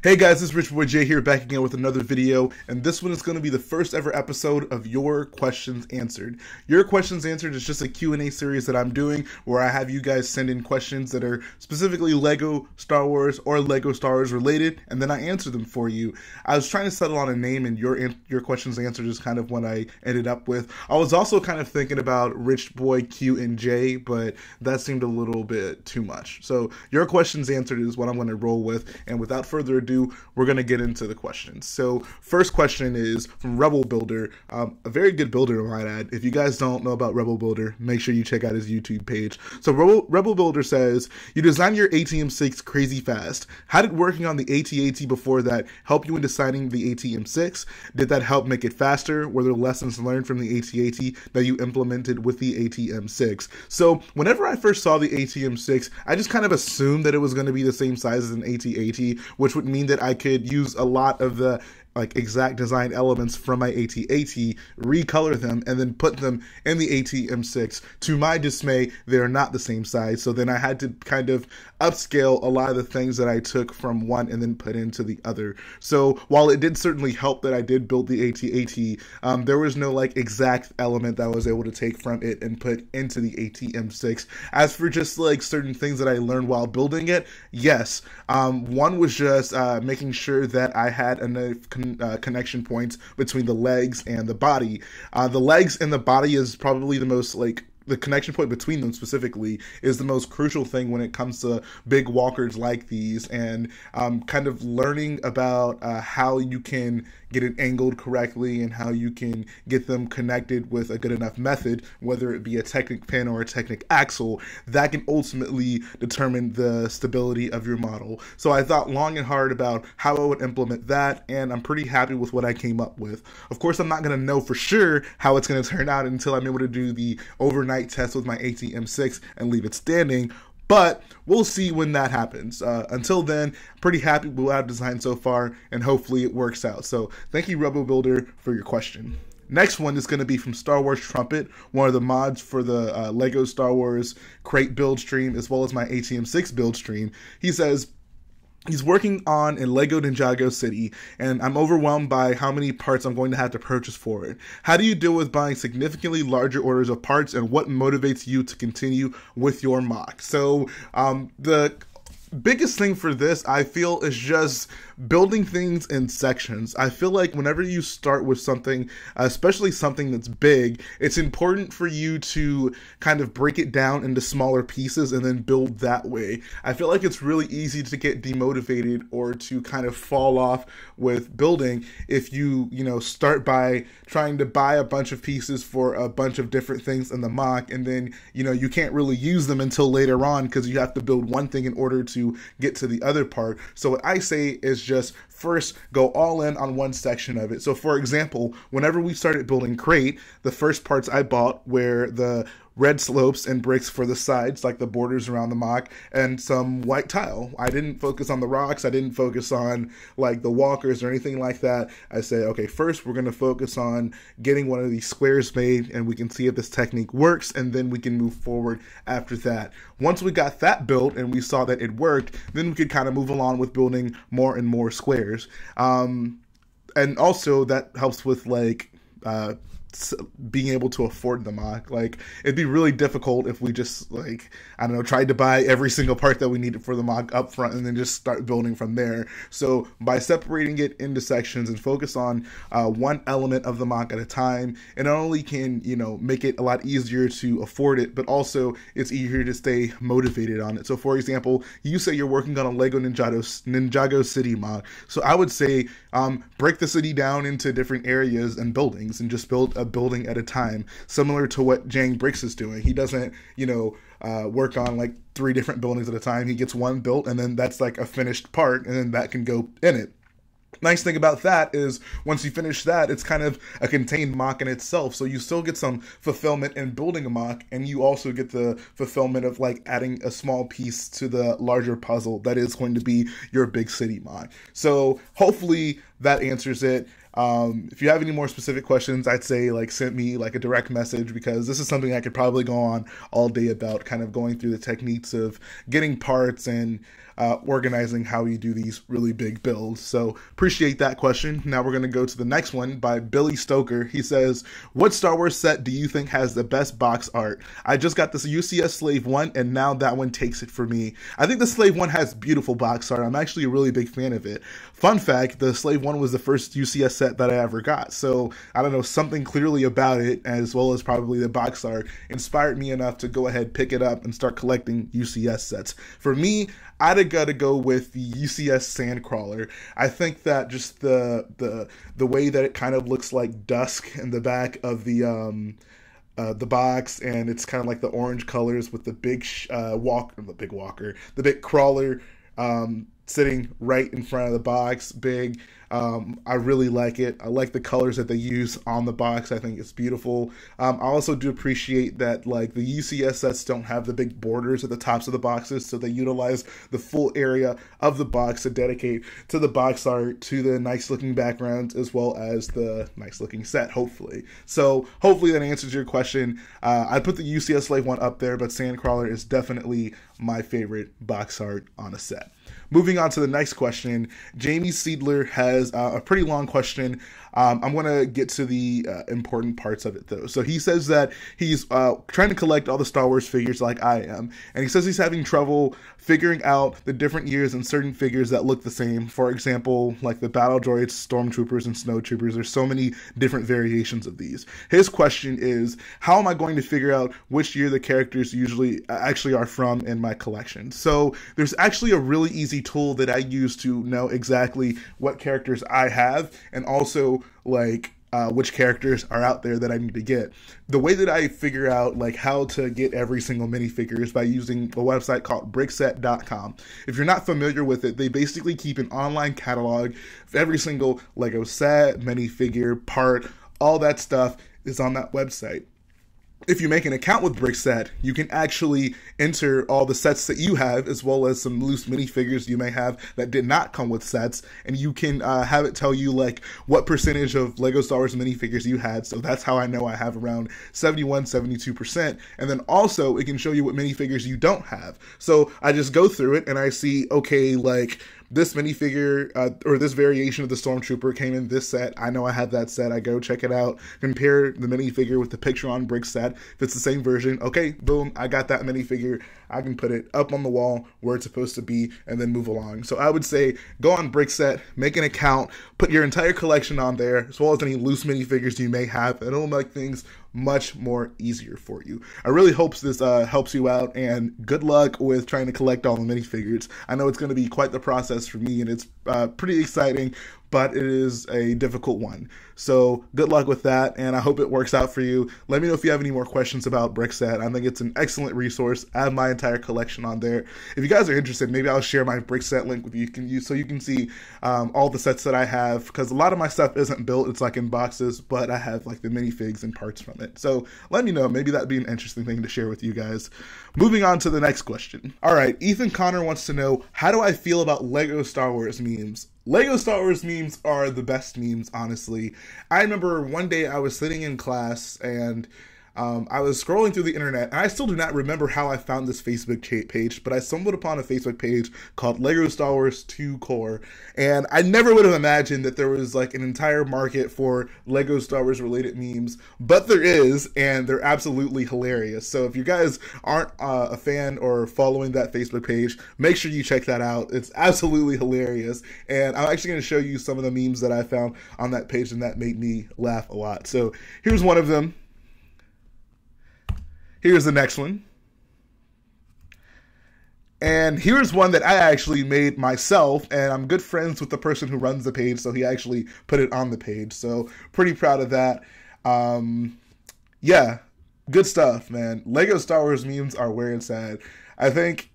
Hey guys, this is Rich Boy J here, back again with another video, and this one is going to be the first ever episode of Your Questions Answered. Your Questions Answered is just a Q&A series that I'm doing where I have you guys send in questions that are specifically Lego Star Wars or Lego Star Wars related, and then I answer them for you. I was trying to settle on a name, and Your Questions Answered is kind of what I ended up with. I was also kind of thinking about Rich Boy Q and J, but that seemed a little bit too much. So Your Questions Answered is what I'm going to roll with, and without further ado, we're going to get into the questions. So first question is from Rebel Builder, a very good builder, I might add. If you guys don't know about Rebel Builder, make sure you check out his YouTube page. So Rebel Builder says, you designed your ATM6 crazy fast. How did working on the AT-AT before that help you in designing the ATM6? Did that help make it faster? Were there lessons learned from the AT-AT that you implemented with the ATM6? So whenever I first saw the ATM6, I just kind of assumed that it was going to be the same size as an AT-AT, which would mean that I could use a lot of the exact design elements from my AT-AT, recolor them, and then put them in the ATM6. To my dismay, they're not the same size, so then I had to kind of upscale a lot of the things that I took from one and then put into the other. So while it did certainly help that I did build the AT-AT, there was no exact element that I was able to take from it and put into the ATM6. As for just certain things that I learned while building it, yes. One was just making sure that I had enough connection points between the legs and the body. The legs and the body is probably the most the connection point between them specifically is the most crucial thing when it comes to big walkers like these, and kind of learning about how you can get it angled correctly and how you can get them connected with a good enough method, whether it be a Technic pin or a Technic axle, that can ultimately determine the stability of your model. So I thought long and hard about how I would implement that, and I'm pretty happy with what I came up with. Of course, I'm not going to know for sure how it's going to turn out until I'm able to do the overnight test with my ATM6 and leave it standing, but we'll see when that happens. Until then, pretty happy with what I've designed so far, and hopefully it works out. So thank you, Rebel Builder, for your question. Next one is going to be from Star Wars Trumpet, one of the mods for the Lego Star Wars crate build stream, as well as my ATM6 build stream. He says, he's working on a Lego Ninjago city, and I'm overwhelmed by how many parts I'm going to have to purchase for it. How do you deal with buying significantly larger orders of parts, and what motivates you to continue with your mock? So the biggest thing for this, I feel, is just building things in sections. I feel like whenever you start with something, especially something that's big, it's important for you to kind of break it down into smaller pieces and then build that way. I feel like it's really easy to get demotivated or to kind of fall off with building if you start by trying to buy a bunch of pieces for a bunch of different things in the mock, and then you can't really use them until later on because you have to build one thing in order to get to the other part. So what I say is just first go all in on one section of it. So for example, whenever we started building crate, the first parts I bought were the red slopes and bricks for the sides, like the borders around the mock, and some white tile. I didn't focus on the rocks. I didn't focus on the walkers or anything like that. I said, okay, first we're going to focus on getting one of these squares made, and we can see if this technique works, and then we can move forward after that. Once we got that built and we saw that it worked, then we could kind of move along with building more and more squares. And also that helps with being able to afford the mock. It'd be really difficult if we just I don't know, tried to buy every single part that we needed for the mock up front and then just start building from there. So by separating it into sections and focus on one element of the mock at a time, it not only can make it a lot easier to afford it, but also it's easier to stay motivated on it. So for example, you say you're working on a Lego Ninjago city mock, so I would say break the city down into different areas and buildings and just build a building at a time, similar to what Jang Bricks is doing. He doesn't work on 3 different buildings at a time. He gets one built, and then that's a finished part, and then that can go in it. Nice thing about that is once you finish that, it's kind of a contained mock in itself, so you still get some fulfillment in building a mock, and you also get the fulfillment of adding a small piece to the larger puzzle that is going to be your big city mock. So hopefully that answers it. If you have any more specific questions, I'd say like send me like a direct message, because this is something I could probably go on all day about, kind of going through the techniques of getting parts and organizing how you do these really big builds. So appreciate that question. Now we're going to go to the next one by Billy Stoker. He says, what Star Wars set do you think has the best box art? I just got this UCS Slave 1 and now that one takes it for me. I think the Slave 1 has beautiful box art. I'm actually a really big fan of it. Fun fact, the Slave 1 was the first UCS set that I ever got. So I don't know, something clearly about it, as well as probably the box art, inspired me enough to go ahead, pick it up, and start collecting UCS sets. For me, I'd have got to go with the UCS Sandcrawler. I think that just the way that it kind of looks like dusk in the back of the box, and it's kind of like the orange colors with the big the big crawler sitting right in front of the box, big. I really like it. I like the colors that they use on the box. I think it's beautiful. I also do appreciate that like the UCS sets don't have the big borders at the tops of the boxes, so they utilize the full area of the box to dedicate to the box art, to the nice looking backgrounds, as well as the nice looking set, hopefully. So hopefully that answers your question. I put the UCS Slave 1 up there, but Sandcrawler is definitely my favorite box art on a set. Moving on to the next question, Jamie Seidler has a pretty long question. I'm going to get to the important parts of it, though. So he says that he's trying to collect all the Star Wars figures like I am, and he says he's having trouble figuring out the different years and certain figures that look the same. For example, like the battle droids, stormtroopers, and snowtroopers. There's so many different variations of these. His question is, how am I going to figure out which year the characters actually are from in my collection? So there's actually a really easy tool that I use to know exactly what characters I have, and also like which characters are out there that I need to get. The way that I figure out like how to get every single minifigure is by using a website called brickset.com. If you're not familiar with it, they basically keep an online catalog of every single Lego set, minifigure, part, all that stuff is on that website. If you make an account with Brickset, you can actually enter all the sets that you have, as well as some loose minifigures you may have that did not come with sets, and you can have it tell you like what percentage of Lego Star Wars minifigures you had. So that's how I know I have around 71-72%. And then also it can show you what minifigures you don't have. So I just go through it and I see, okay, like this minifigure or this variation of the Stormtrooper came in this set. I know I have that set. I go check it out, compare the minifigure with the picture on Brickset. If it's the same version, okay, boom, I got that minifigure. I can put it up on the wall where it's supposed to be and then move along. So I would say go on Brickset, make an account, put your entire collection on there, as well as any loose minifigures you may have, and it'll make things much more easier for you. I really hope this helps you out, and good luck with trying to collect all the minifigures. I know it's going to be quite the process for me, and it's pretty exciting, but it is a difficult one. So good luck with that, and I hope it works out for you. Let me know if you have any more questions about Brickset. I think it's an excellent resource. I have my entire collection on there. If you guys are interested, maybe I'll share my Brickset link with you, so you can see all the sets that I have, because a lot of my stuff isn't built. It's like in boxes, but I have like the minifigs and parts from it. So let me know. Maybe that'd be an interesting thing to share with you guys. Moving on to the next question. All right, Ethan Connor wants to know, how do I feel about Lego Star Wars memes? Lego Star Wars memes are the best memes, honestly. I remember one day I was sitting in class and I was scrolling through the internet, and I still do not remember how I found this Facebook page, but I stumbled upon a Facebook page called Lego Star Wars 2 Core, and I never would have imagined that there was like an entire market for Lego Star Wars related memes, but there is, and they're absolutely hilarious. So if you guys aren't a fan or following that Facebook page, make sure you check that out. It's absolutely hilarious, and I'm actually going to show you some of the memes that I found on that page, and that made me laugh a lot. So here's one of them. Here's the next one. And here's one that I actually made myself, and I'm good friends with the person who runs the page, so he actually put it on the page. So pretty proud of that. Yeah, good stuff, man. Lego Star Wars memes are where it's at. I think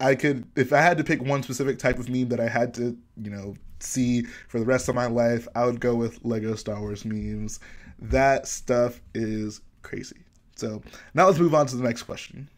I could, if I had to pick one specific type of meme that I had to, see for the rest of my life, I would go with Lego Star Wars memes. That stuff is crazy. So now let's move on to the next question.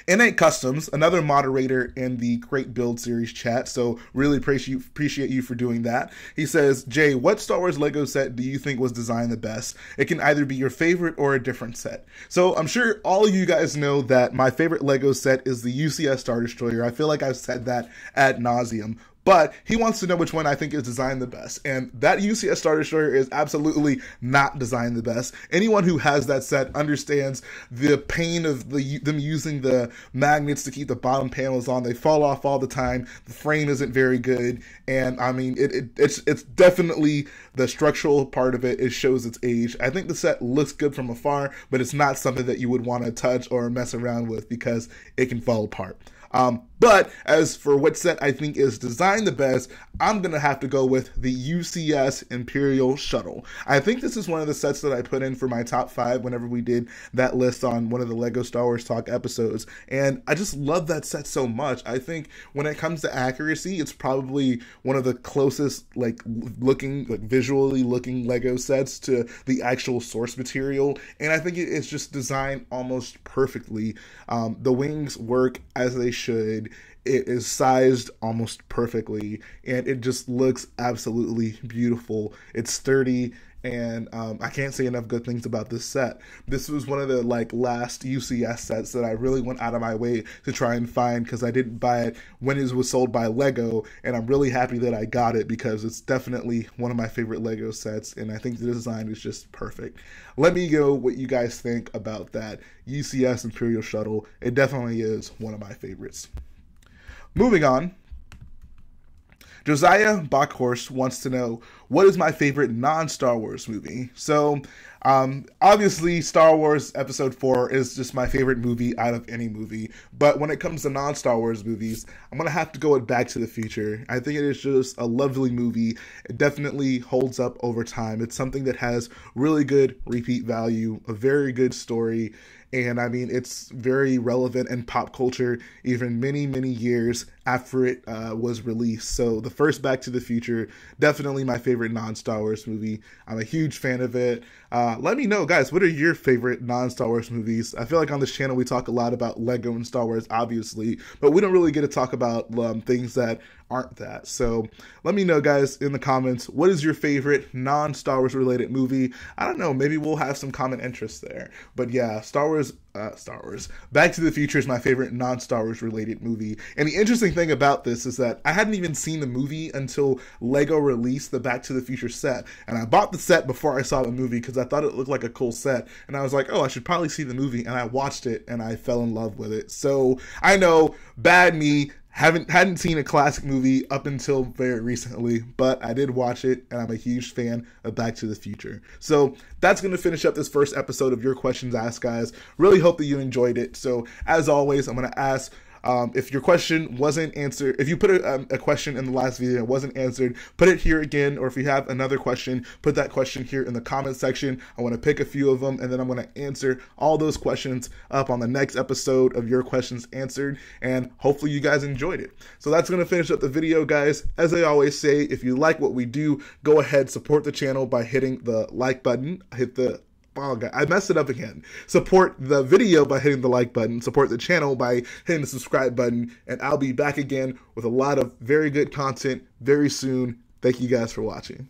Innate Customs, another moderator in the Great Build Series chat, so really appreciate you for doing that. He says, Jay, what Star Wars Lego set do you think was designed the best? It can either be your favorite or a different set. So I'm sure all of you guys know that my favorite Lego set is the UCS Star Destroyer. I feel like I've said that ad nauseum. But he wants to know which one I think is designed the best. And that UCS Star Destroyer is absolutely not designed the best. Anyone who has that set understands the pain of them using the magnets to keep the bottom panels on. They fall off all the time. The frame isn't very good. And I mean, it's definitely the structural part of it. It shows its age. I think the set looks good from afar, but it's not something that you would want to touch or mess around with because it can fall apart. But as for what set I think is designed the best, I'm going to have to go with the UCS Imperial Shuttle. I think this is one of the sets that I put in for my top 5 whenever we did that list on one of the Lego Star Wars Talk episodes. And I just love that set so much. I think when it comes to accuracy, it's probably one of the closest visually looking Lego sets to the actual source material. And I think it's just designed almost perfectly. The wings work as they should. It is sized almost perfectly, and it just looks absolutely beautiful. It's sturdy, and I can't say enough good things about this set. This was one of the last UCS sets that I really went out of my way to try and find, because I didn't buy it when it was sold by Lego, and I'm really happy that I got it because it's definitely one of my favorite Lego sets, and I think the design is just perfect. Let me know what you guys think about that UCS Imperial Shuttle. It definitely is one of my favorites. Moving on, Josiah Backhorst wants to know, what is my favorite non-Star Wars movie? So, obviously, Star Wars Episode 4 is just my favorite movie out of any movie. But when it comes to non-Star Wars movies, I'm going to have to go with Back to the Future. I think it is just a lovely movie. It definitely holds up over time. It's something that has really good repeat value, a very good story. And I mean, it's very relevant in pop culture, even many, many years after it was released. So the first Back to the Future, definitely my favorite non-Star Wars movie. I'm a huge fan of it. Let me know, guys, what are your favorite non-Star Wars movies? I feel like on this channel we talk a lot about Lego and Star Wars, obviously, but we don't really get to talk about things that aren't that. So let me know, guys, in the comments, what is your favorite non-Star Wars related movie? I don't know, maybe we'll have some common interests there. But yeah, Star Wars, Back to the Future is my favorite non-Star Wars related movie. And the interesting thing about this is that I hadn't even seen the movie until Lego released the Back to the Future set. And I bought the set before I saw the movie because I thought it looked like a cool set. And I was like, oh, I should probably see the movie. And I watched it and I fell in love with it. So I know, bad me, hadn't seen a classic movie up until very recently, but I did watch it, and I'm a huge fan of Back to the Future. So that's going to finish up this first episode of Your Questions Asked, guys. Really hope that you enjoyed it. So as always, I'm going to ask, if your question wasn't answered, if you put a question in the last video and it wasn't answered, put it here again, or if you have another question, put that question here in the comment section. I want to pick a few of them, and then I'm going to answer all those questions up on the next episode of Your Questions Answered, and hopefully you guys enjoyed it. So that's going to finish up the video, guys. As I always say, if you like what we do, go ahead, support the channel by hitting the like button, oh God, I messed it up again. Support the video by hitting the like button. Support the channel by hitting the subscribe button. And I'll be back again with a lot of very good content very soon. Thank you guys for watching.